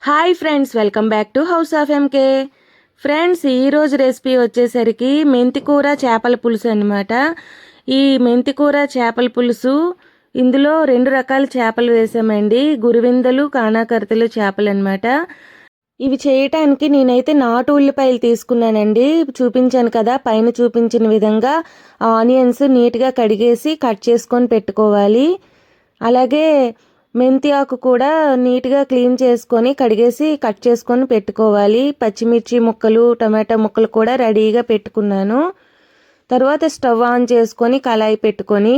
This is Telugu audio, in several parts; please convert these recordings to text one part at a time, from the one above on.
Hi friends, welcome back to house of MK. Friends, ఈరోజు రెసిపీ వచ్చేసరికి మెంతికూర చేపల పులుసు అనమాట. ఈ మెంతికూర చేపల పులుసు ఇందులో 2 రకాల చేపలు వేసామండి. గురువిందలు, కానాకర్తలు చేపలు అనమాట. ఇవి చేయటానికి నేనైతే నాటు ఉల్లిపాయలు తీసుకున్నానండి. చూపించాను కదా, పైన చూపించిన విధంగా ఆనియన్స్ నీట్గా కడిగేసి కట్ చేసుకొని పెట్టుకోవాలి. అలాగే మెంతి ఆకు కూడా నీట్గా క్లీన్ చేసుకొని కడిగేసి కట్ చేసుకొని పెట్టుకోవాలి. పచ్చిమిర్చి ముక్కలు, టమాటా ముక్కలు కూడా రెడీగా పెట్టుకున్నాను. తర్వాత స్టవ్ ఆన్ చేసుకొని కళాయి పెట్టుకొని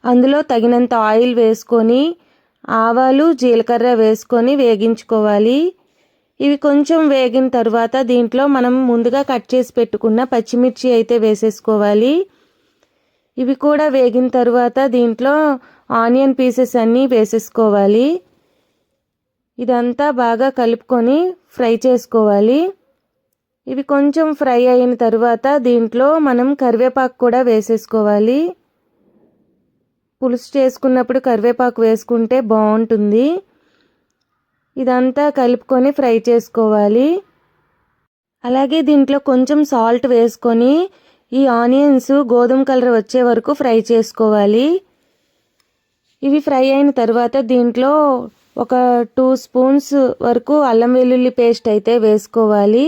అందులో తగినంత ఆయిల్ వేసుకొని ఆవాలు, జీలకర్ర వేసుకొని వేగించుకోవాలి. ఇవి కొంచెం వేగిన తర్వాత దీంట్లో మనం ముందుగా కట్ చేసి పెట్టుకున్న పచ్చిమిర్చి అయితే వేసేసుకోవాలి. ఇవి కూడా వేగిన తర్వాత దీంట్లో ఆనియన్ పీసెస్ అన్నీ వేసేసుకోవాలి. ఇదంతా బాగా కలుపుకొని ఫ్రై చేసుకోవాలి. ఇవి కొంచెం ఫ్రై అయిన తర్వాత దీంట్లో మనం కరివేపాకు కూడా వేసేసుకోవాలి. పులుసు చేసుకున్నప్పుడు కరివేపాకు వేసుకుంటే బాగుంటుంది. ఇదంతా కలుపుకొని ఫ్రై చేసుకోవాలి. అలాగే దీంట్లో కొంచెం సాల్ట్ వేసుకొని ఈ ఆనియన్స్ గోధుమ కలర్ వచ్చే వరకు ఫ్రై చేసుకోవాలి. ఇవి ఫ్రై అయిన తర్వాత దీంట్లో ఒక 2 స్పూన్స్ వరకు అల్లం వెల్లుల్లి పేస్ట్ అయితే వేసుకోవాలి.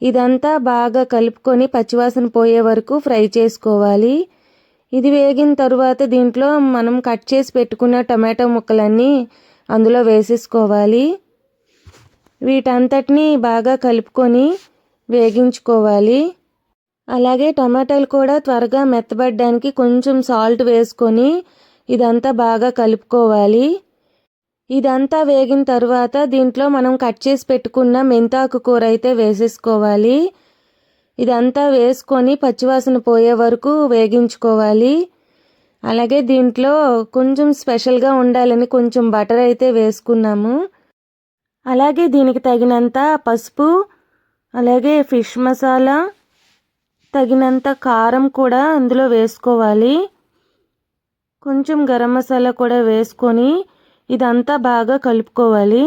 ఇదంతా బాగా కలుపుకొని పచ్చివాసన పోయే వరకు ఫ్రై చేసుకోవాలి. ఇది వేగిన తర్వాత దీంట్లో మనం కట్ చేసి పెట్టుకున్న టమాటో ముక్కలన్నీ అందులో వేసేసుకోవాలి. వీటంతటిని బాగా కలుపుకొని వేగించుకోవాలి. అలాగే టమాటాలు కూడా త్వరగా మెత్తబడడానికి కొంచెం సాల్ట్ వేసుకొని ఇదంతా బాగా కలుపుకోవాలి. ఇదంతా వేగిన తర్వాత దీంట్లో మనం కట్ చేసి పెట్టుకున్న మెంతాకు కూర అయితే వేసేసుకోవాలి. ఇదంతా వేసుకొని పచ్చివాసన పోయే వరకు వేగించుకోవాలి. అలాగే దీంట్లో కొంచెం స్పెషల్గా ఉండాలని కొంచెం బటర్ అయితే వేసుకున్నాము. అలాగే దీనికి తగినంత పసుపు, అలాగే ఫిష్ మసాలా, తగినంత కారం కూడా అందులో వేసుకోవాలి. కొంచెం గరం మసాలా కూడా వేసుకొని ఇదంతా బాగా కలుపుకోవాలి.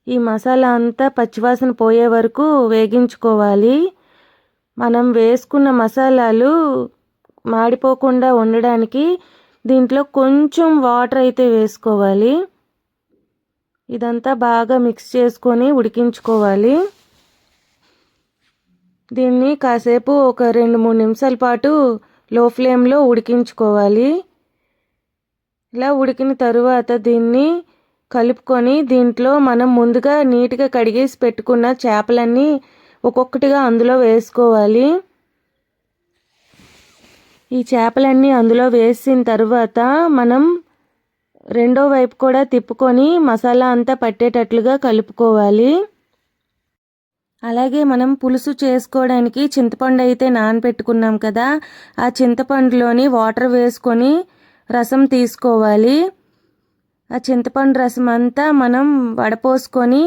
ఈ మసాలా అంతా పచ్చివాసన పోయే వరకు వేగించుకోవాలి. మనం వేసుకున్న మసాలాలు మాడిపోకుండా ఉండడానికి దీంట్లో కొంచెం వాటర్ అయితే వేసుకోవాలి. ఇదంతా బాగా మిక్స్ చేసుకొని ఉడికించుకోవాలి. దీన్ని కాసేపు ఒక 2-3 నిమిషాల పాటు లో ఫ్లేమ్లో ఉడికించుకోవాలి. ఇలా ఉడికిన తరువాత దీన్ని కలుపుకొని దీంట్లో మనం ముందుగా నీట్గా కడిగేసి పెట్టుకున్న చేపలన్నీ ఒక్కొక్కటిగా అందులో వేసుకోవాలి. ఈ చేపలన్నీ అందులో వేసిన తర్వాత మనం రెండో వైపు కూడా తిప్పుకొని మసాలా అంతా పట్టేటట్లుగా కలుపుకోవాలి. అలాగే మనం పులుసు చేసుకోవడానికి చింతపండు అయితే నానబెట్టుకున్నాం కదా, ఆ చింతపండులోని వాటర్ వేసుకొని రసం తీసుకోవాలి. ఆ చింతపండు రసం అంతా మనం వడపోసుకొని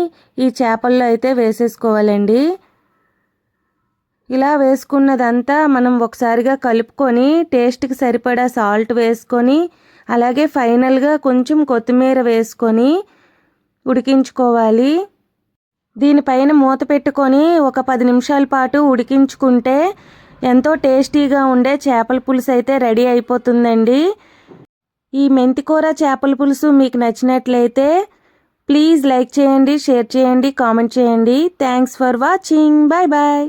ఈ చేపల్లో అయితే వేసేసుకోవాలండి. ఇలా వేసుకున్నదంతా మనం ఒకసారిగా కలుపుకొని టేస్ట్కి సరిపడా సాల్ట్ వేసుకొని అలాగే ఫైనల్గా కొంచెం కొత్తిమీర వేసుకొని ఉడికించుకోవాలి. దీనిపైన మూత పెట్టుకొని ఒక 10 నిమిషాల పాటు ఉడికించుకుంటే ఎంతో టేస్టీగా ఉండే చేపల పులుసు అయితే రెడీ అయిపోతుందండి. ఈ మెంతికూర చేపల పులుసు మీకు నచ్చినట్లయితే ప్లీజ్ లైక్ చేయండి, షేర్ చేయండి, కామెంట్ చేయండి. Thanks for watching. Bye bye.